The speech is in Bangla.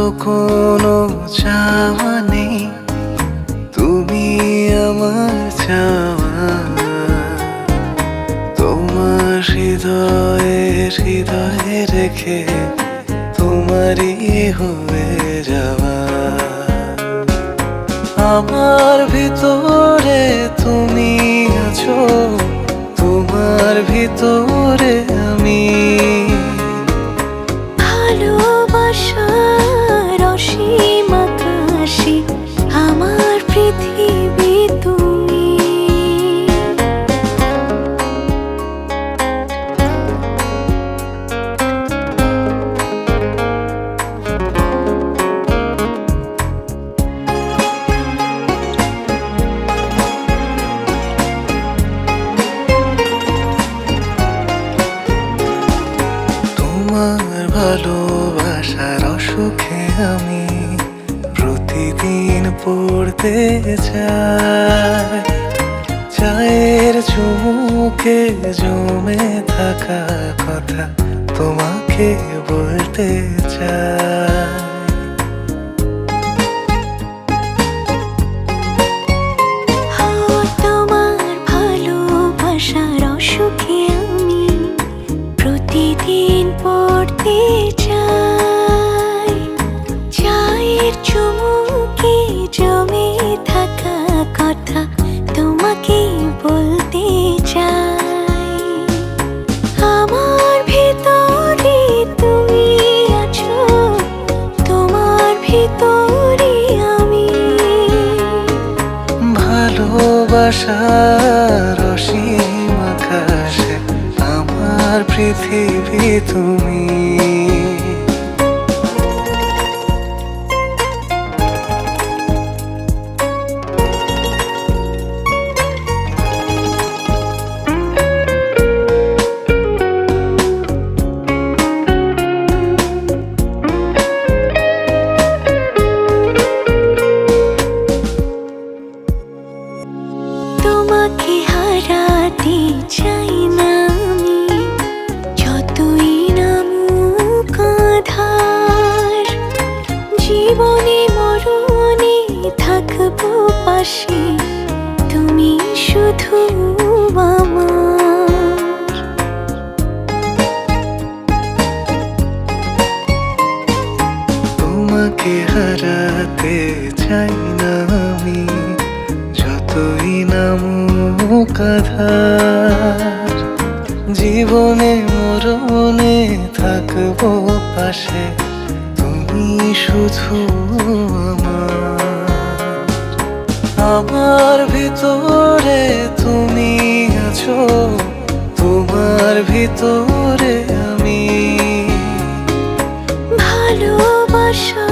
তো কোনো চাওয়া নেই, তুমি আমার চাওয়া। তোমার হৃদয়ে রেখে তোমারই হয়ে যাওয়া। আমার ভিতরে তুমি আছো, তোমার ভিতরে আমি। ভালোবাসার অসীম আকাশে আমার পৃথিবী তুমি। তোমার ভালোবাসার অসুখে আমি প্রতিদিন পড়তে চাই। চায়ের চুমুকে জমে থাকা কথা তোমাকে বলতে চাই। তোমার ভালোবাসার অসুখে আমি প্রতিদিন পড়তে চাই। চায়ের চুমুকে জমে থাকা কথা তোমাকে বলতে চাই। আমার ভিতরে তুমি আছো, তোমার ভিতরে আমি। ভালোবাসার অসীম আকাশে আমার পৃথিবী তুমি। তোমাকে হারাতে চাই না আমি, যতই নামুক আঁধার। জীবনে মরণে থাকবো পাশে, তুমি শুধু আমার। তোমাকে হারাতে চাই না আমি, যতই নামুক আঁধার। জীবনে মরণে থাকবো পাশে, তুমি শুধু আমার। আমার ভিতরে তুমি আছো, তোমার ভিতরে আমি। ভালোবাসা